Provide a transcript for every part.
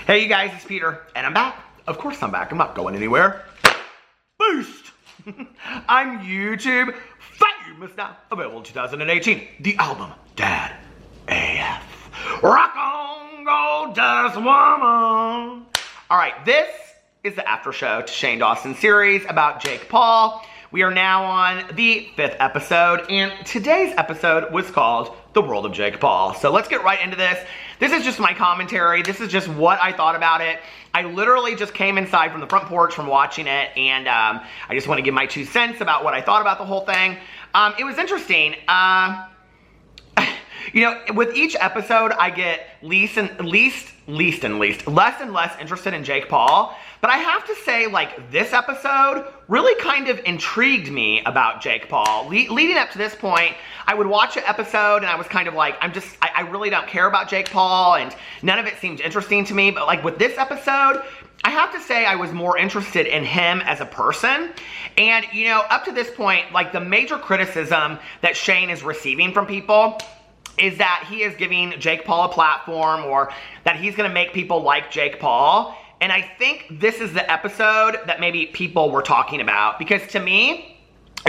Hey you guys, it's Peter, and I'm back. Of course I'm back, I'm not going anywhere. Boost! I'm YouTube famous now, available in 2018. The album, Dad AF. Rock on, gorgeous woman. All right, this is the after show to Shane Dawson's series about Jake Paul. We are now on the 5th episode, and today's episode was called The World of Jake Paul. So let's get right into this. This is just my commentary. This is just what I thought about it. I literally just came inside from the front porch from watching it, and I just want to give my 2 cents about what I thought about the whole thing. It was interesting. You know, with each episode, I get less and less interested in Jake Paul. But I have to say, like, this episode really kind of intrigued me about Jake Paul. Leading up to this point, I would watch an episode and I was kind of like, I really don't care about Jake Paul, and none of it seemed interesting to me. But like with this episode, I have to say I was more interested in him as a person. And, you know, up to this point, like, the major criticism that Shane is receiving from people is that he is giving Jake Paul a platform, or that he's going to make people like Jake Paul. And I think this is the episode that maybe people were talking about, because to me,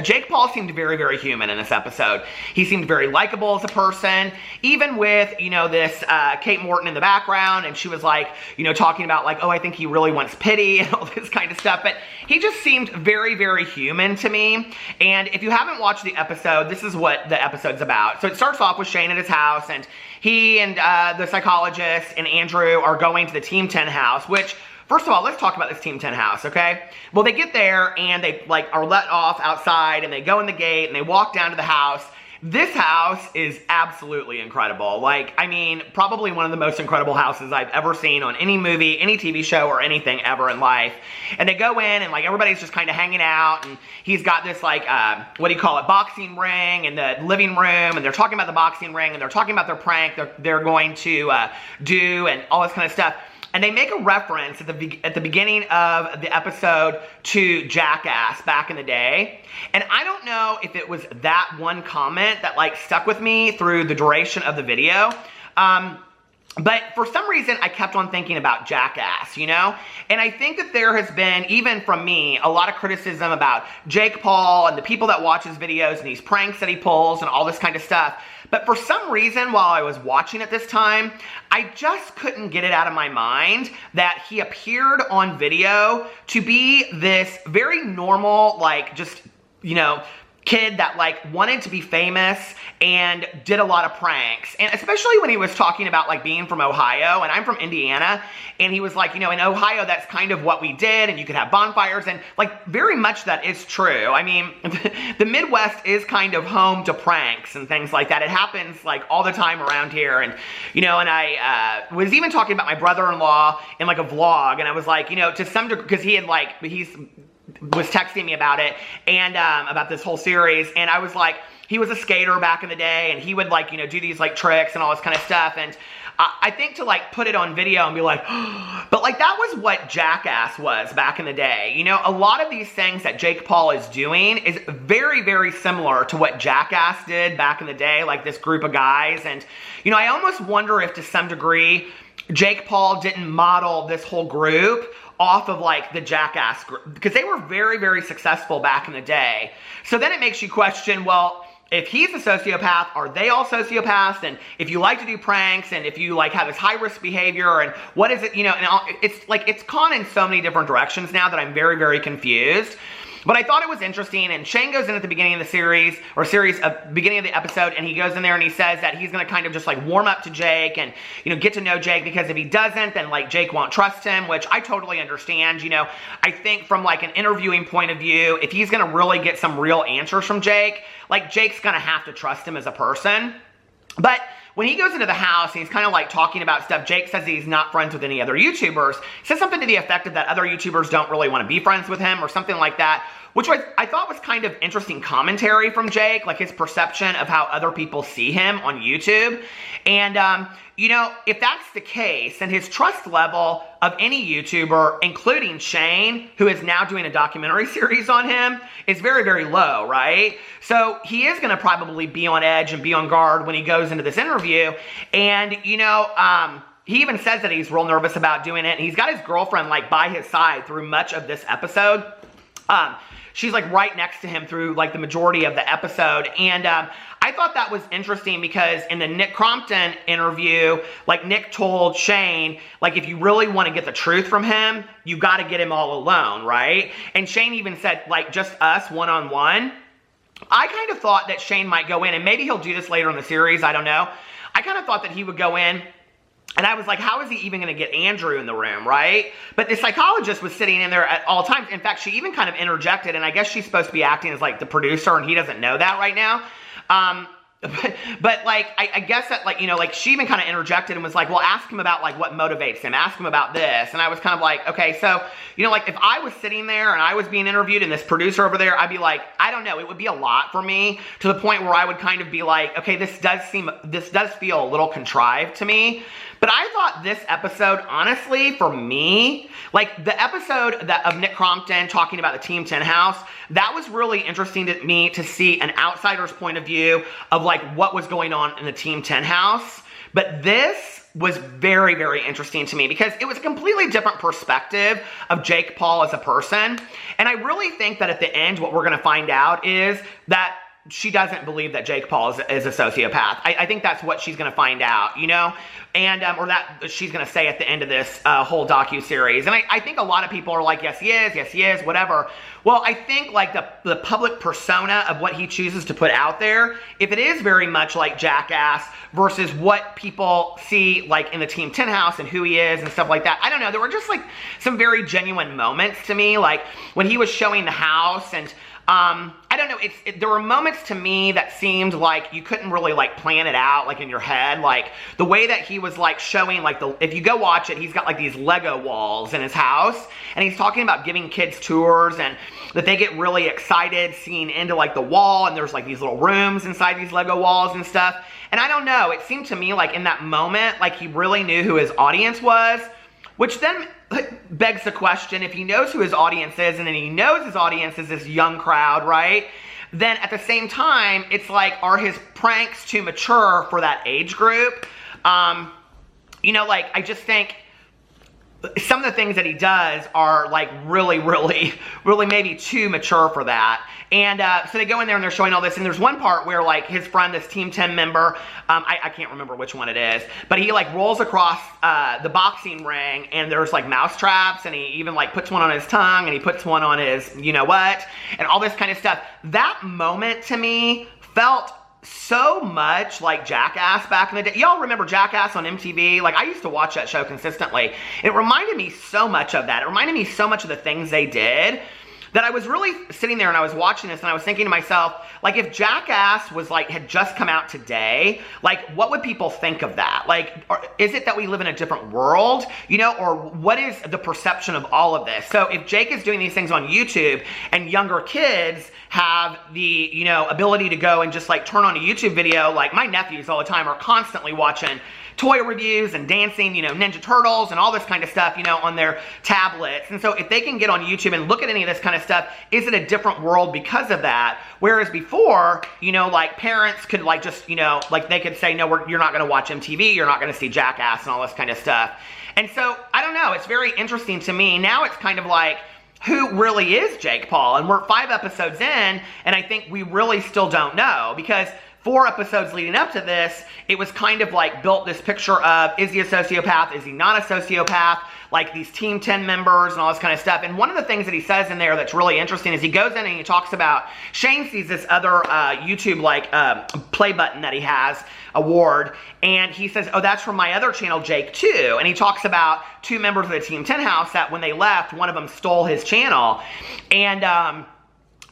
Jake Paul seemed very, very human in this episode. He seemed very likable as a person, even with, you know, this Kate Morton in the background, and she was like, you know, talking about like, oh, I think he really wants pity and all this kind of stuff. But he just seemed very, very human to me. And if you haven't watched the episode, this is what the episode's about. So it starts off with Shane at his house, and he and the psychologist and Andrew are going to the Team 10 house, which, first of all, let's talk about this Team 10 house, okay? Well, they get there, and they, like, are let off outside, and they go in the gate, and they walk down to the house. This house is absolutely incredible. Like, I mean, probably one of the most incredible houses I've ever seen on any movie, any TV show, or anything ever in life. And they go in, and, like, everybody's just kind of hanging out, and he's got this, like, what do you call it, boxing ring in the living room, and they're talking about the boxing ring, and they're talking about their prank they're going to do, and all this kind of stuff. And they make a reference at the beginning of the episode to Jackass back in the day. And I don't know if it was that one comment that, like, stuck with me through the duration of the video. But for some reason, I kept on thinking about Jackass, you know? And I think that there has been, even from me, a lot of criticism about Jake Paul and the people that watch his videos and these pranks that he pulls and all this kind of stuff. But for some reason, while I was watching it this time, I just couldn't get it out of my mind that he appeared on video to be this very normal, like, just, you know, kid that, like, wanted to be famous and did a lot of pranks. And especially when he was talking about, like, being from Ohio, and I'm from Indiana, and he was like, you know, in Ohio, that's kind of what we did, and you could have bonfires, and, like, very much that is true. I mean, the Midwest is kind of home to pranks and things like that. It happens, like, all the time around here. And, you know, and I was even talking about my brother-in-law in, like, a vlog, and I was like, you know, to some degree, because he had, like, was texting me about it, and about this whole series, and I was like, he was a skater back in the day, and he would, like, you know, do these, like, tricks and all this kind of stuff. And I think to, like, put it on video and be like, but, like, that was what Jackass was back in the day. You know, a lot of these things that Jake Paul is doing is very, very similar to what Jackass did back in the day, like this group of guys. And, you know, I almost wonder if to some degree Jake Paul didn't model this whole group off of, like, the Jackass group, because they were very, very successful back in the day. So then it makes you question, well, if he's a sociopath, are they all sociopaths? And if you like to do pranks, and if you, like, have this high-risk behavior, and what is it, you know, and it's, like, it's gone in so many different directions now that I'm very, very confused. But I thought it was interesting, and Shane goes in at the beginning of the series, or beginning of the episode, and he goes in there and he says that he's going to kind of just, like, warm up to Jake and, you know, get to know Jake, because if he doesn't, then, like, Jake won't trust him, which I totally understand. You know, I think from, like, an interviewing point of view, if he's going to really get some real answers from Jake, like, Jake's going to have to trust him as a person. But when he goes into the house and he's kind of, like, talking about stuff, Jake says he's not friends with any other YouTubers. He says something to the effect of that other YouTubers don't really want to be friends with him, or something like that, which I thought was kind of interesting commentary from Jake, like his perception of how other people see him on YouTube. And, you know, if that's the case, then his trust level of any YouTuber, including Shane, who is now doing a documentary series on him, is very, very low, right? So he is going to probably be on edge and be on guard when he goes into this interview. And, you know, he even says that he's real nervous about doing it. And he's got his girlfriend like by his side through much of this episode. She's like right next to him through like the majority of the episode. And I thought that was interesting because in the Nick Crompton interview, like Nick told Shane, like if you really want to get the truth from him, you got to get him all alone, right? And Shane even said like just us one-on-one. I kind of thought that Shane might go in, and maybe he'll do this later in the series, I don't know. I kind of thought that he would go in, and I was like, how is he even going to get Andrew in the room, right? But the psychologist was sitting in there at all times. In fact, she even kind of interjected, and I guess she's supposed to be acting as like the producer, and he doesn't know that right now. But like, I guess that like, you know, like she even kind of interjected and was like, well, ask him about like what motivates him. Ask him about this. And I was kind of like, okay, so, you know, like if I was sitting there and I was being interviewed and this producer over there, I'd be like, I don't know. It would be a lot for me to the point where I would kind of be like, okay, this does feel a little contrived to me. But I thought this episode, honestly, for me, like the episode of Nick Crompton talking about the Team 10 house, that was really interesting to me to see an outsider's point of view of like what was going on in the Team 10 house. But this was very, very interesting to me because it was a completely different perspective of Jake Paul as a person. And I really think that at the end, what we're going to find out is that she doesn't believe that Jake Paul is a sociopath. I think that's what she's going to find out, you know, and or that she's going to say at the end of this whole docu-series. And I think a lot of people are like, yes, he is, whatever. Well, I think like the public persona of what he chooses to put out there, if it is very much like Jackass versus what people see like in the Team 10 house and who he is and stuff like that, I don't know. There were just like some very genuine moments to me, like when he was showing the house and I don't know, there were moments to me that seemed like you couldn't really like plan it out like in your head, like the way that he was like showing like if you go watch it, he's got like these Lego walls in his house and he's talking about giving kids tours and that they get really excited seeing into like the wall and there's like these little rooms inside these Lego walls and stuff. And I don't know, it seemed to me like in that moment, like he really knew who his audience was, which then begs the question, if he knows who his audience is and then he knows his audience is this young crowd, right? Then at the same time, it's like, are his pranks too mature for that age group? You know, like, I just think some of the things that he does are like really maybe too mature for that. And so they go in there and they're showing all this. And there's one part where like his friend, this Team 10 member, I can't remember which one it is, but he like rolls across the boxing ring and there's like mouse traps and he even like puts one on his tongue and he puts one on his you know what and all this kind of stuff. That moment to me felt so much like Jackass back in the day. Y'all remember Jackass on MTV? Like, I used to watch that show consistently. It reminded me so much of that. It reminded me so much of the things they did that I was really sitting there and I was watching this and I was thinking to myself, like, if Jackass was like, had just come out today, like, what would people think of that? Like, is it that we live in a different world, you know, or what is the perception of all of this? So if Jake is doing these things on YouTube and younger kids have the, you know, ability to go and just like turn on a YouTube video, like my nephews all the time are constantly watching toy reviews and dancing, you know, Ninja Turtles and all this kind of stuff, you know, on their tablets. And so if they can get on YouTube and look at any of this kind of stuff, is it a different world because of that? Whereas before, you know, like parents could like just, you know, like they could say, no, you're not going to watch MTV, you're not going to see Jackass and all this kind of stuff. And so, I don't know, it's very interesting to me. Now it's kind of like, who really is Jake Paul? And we're 5 episodes in, and I think we really still don't know, because 4 episodes leading up to this, it was kind of like built this picture of, is he a sociopath? Is he not a sociopath? Like these Team 10 members and all this kind of stuff. And one of the things that he says in there that's really interesting is he goes in and he talks about, Shane sees this other YouTube like play button that he has, award, and he says, oh, that's from my other channel, Jake, too. And he talks about 2 members of the Team 10 house that when they left, one of them stole his channel. And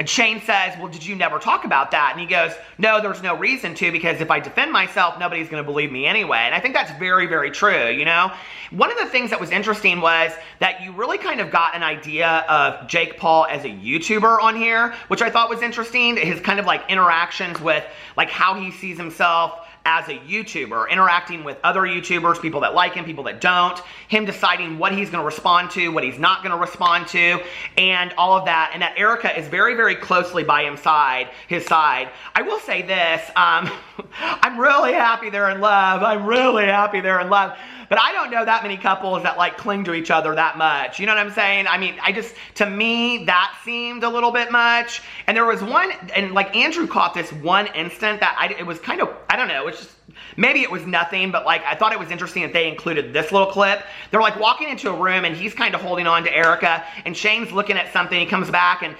Shane says, well, did you never talk about that? And he goes, no, there's no reason to, because if I defend myself, nobody's going to believe me anyway. And I think that's very, very true, you know? One of the things that was interesting was that you really kind of got an idea of Jake Paul as a YouTuber on here, which I thought was interesting. His kind of like interactions with like how he sees himself as a YouTuber, interacting with other YouTubers, people that like him, people that don't, him deciding what he's going to respond to, what he's not going to respond to, and all of that. And that Erica is very, very closely by his side. I will say this, I'm really happy they're in love. I'm really happy they're in love. but I don't know that many couples that like cling to each other that much. You know what I'm saying? I mean, to me, that seemed a little bit much. And there was one, and like Andrew caught this one instant that it was kind of, I don't know, it's just, maybe it was nothing, but like I thought it was interesting that they included this little clip. They're like walking into a room and he's kind of holding on to Erica and Shane's looking at something. He comes back and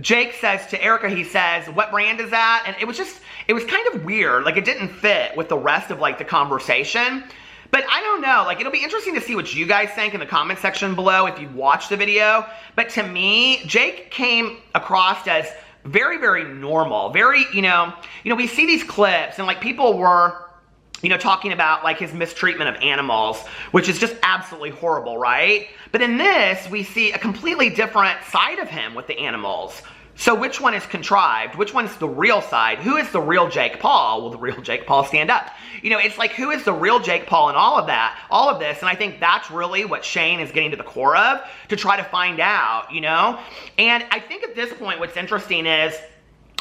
Jake says to Erica, he says, "What brand is that?" And it was kind of weird. Like it didn't fit with the rest of like the conversation. But I don't know, like it'll be interesting to see what you guys think in the comment section below if you watched the video. But to me, Jake came across as very, very normal, very, we see these clips and like people were, talking about like his mistreatment of animals, which is just absolutely horrible, right? But in this, we see a completely different side of him with the animals. So which one is contrived? Which one's the real side? Who is the real Jake Paul? Will the real Jake Paul stand up? It's like, who is the real Jake Paul in all of this? And I think that's really what Shane is getting to the core of to try to find out, And I think at this point, what's interesting is,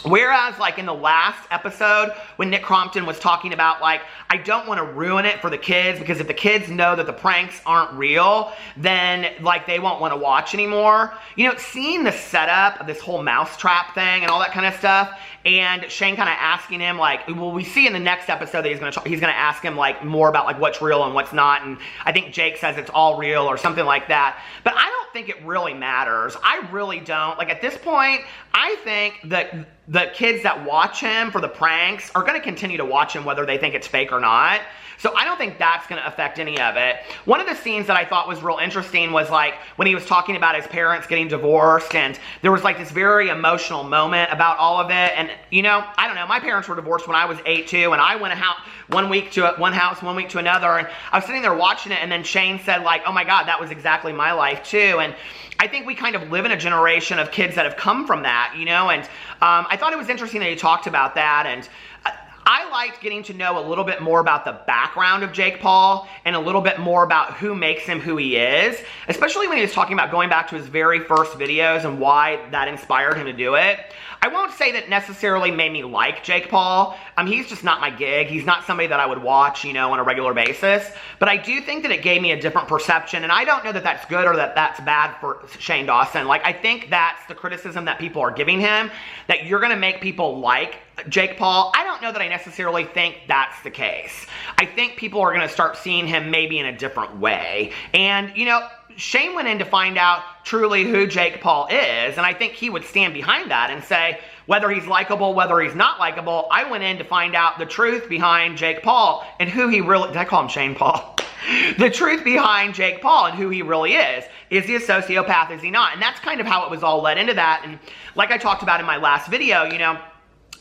whereas like in the last episode when Nick Crompton was talking about like, I don't want to ruin it for the kids because if the kids know that the pranks aren't real, then like they won't want to watch anymore. Seeing the setup of this whole mousetrap thing and all that kind of stuff, and Shane kind of asking him like, well, we see in the next episode that he's going to ask him like more about like what's real and what's not, and I think Jake says it's all real or something like that. But I don't think it really matters. I really don't. Like at this point, I think that the kids that watch him for the pranks are going to continue to watch him whether they think it's fake or not. So I don't think that's going to affect any of it. One of the scenes that I thought was real interesting was like when he was talking about his parents getting divorced, and there was like this very emotional moment about all of it. And I don't know, my parents were divorced when I was 8 too, and I went one week to one house, 1 week to another, and I was sitting there watching it, and then Shane said like, oh my God, that was exactly my life too. And I think we kind of live in a generation of kids that have come from that, and I thought it was interesting that he talked about that. And I liked getting to know a little bit more about the background of Jake Paul and a little bit more about who makes him who he is, especially when he was talking about going back to his very first videos and why that inspired him to do it. I won't say that necessarily made me like Jake Paul. He's just not my gig. He's not somebody that I would watch, on a regular basis. But I do think that it gave me a different perception, and I don't know that that's good or that that's bad for Shane Dawson. Like, I think that's the criticism that people are giving him, that you're going to make people like Jake Paul. I don't know that I necessarily think that's the case. I think people are going to start seeing him maybe in a different way. And, Shane went in to find out truly who Jake Paul is, and I think he would stand behind that and say, whether he's likable, whether he's not likable, I went in to find out the truth behind Jake Paul and who he really, did I call him Shane Paul? The truth behind Jake Paul and who he really is. Is he a sociopath? Is he not? And that's kind of how it was all led into that. And like I talked about in my last video,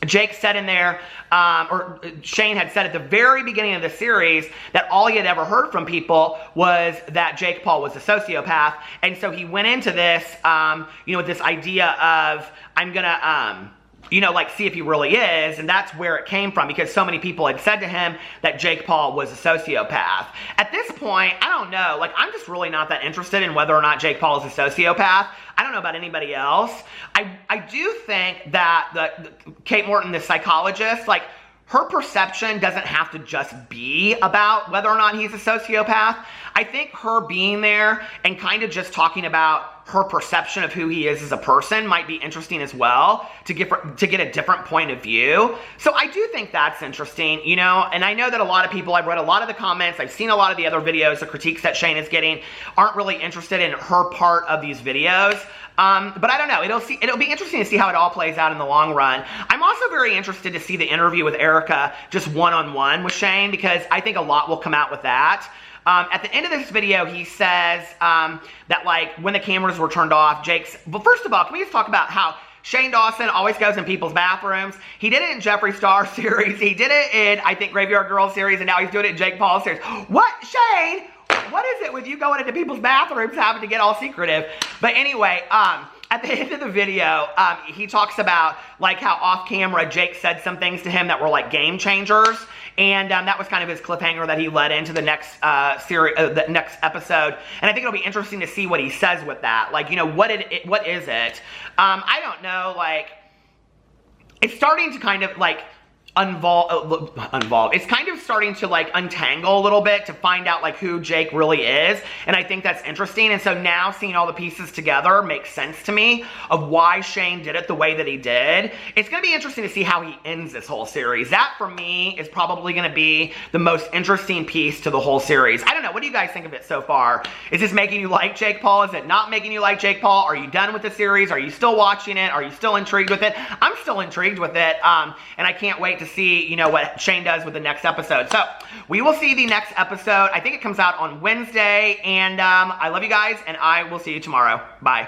Jake said in there, or Shane had said at the very beginning of the series that all he had ever heard from people was that Jake Paul was a sociopath. And so he went into this, with this idea of, I'm gonna, like see if he really is. And that's where it came from, because so many people had said to him that Jake Paul was a sociopath. At this point, I don't know, like I'm just really not that interested in whether or not Jake Paul is a sociopath. I don't know about anybody else. I do think that Kate Morton, the psychologist, like her perception doesn't have to just be about whether or not he's a sociopath. I think her being there and kind of just talking about her perception of who he is as a person might be interesting as well to get a different point of view. So I do think that's interesting, and I know that a lot of people, I've read a lot of the comments, I've seen a lot of the other videos, the critiques that Shane is getting aren't really interested in her part of these videos. But I don't know, it'll be interesting to see how it all plays out in the long run. I'm also very interested to see the interview with Erica just one-on-one with Shane, because I think a lot will come out with that. At the end of this video, he says that like when the cameras were turned off, well, first of all, can we just talk about how Shane Dawson always goes in people's bathrooms? He did it in Jeffree Star series. He did it in, I think, Graveyard Girl series, and now he's doing it in Jake Paul series. What, Shane? What is it with you going into people's bathrooms having to get all secretive? But anyway, at the end of the video, he talks about like how off camera Jake said some things to him that were like game changers. And that was kind of his cliffhanger that he led into the next the next episode. And I think it'll be interesting to see what he says with that. Like, what is it? I don't know. Like, it's starting to kind of like, involved. It's kind of starting to like untangle a little bit to find out like who Jake really is, and I think that's interesting. And so now seeing all the pieces together makes sense to me of why Shane did it the way that he did. It's going to be interesting to see how he ends this whole series. That for me is probably going to be the most interesting piece to the whole series. I don't know. What do you guys think of it so far? Is this making you like Jake Paul? Is it not making you like Jake Paul? Are you done with the series? Are you still watching it? Are you still intrigued with it? I'm still intrigued with it, and I can't wait to see, you know, what Shane does with the next episode. So we will see the next episode. I think it comes out on Wednesday, and I love you guys, and I will see you tomorrow. Bye.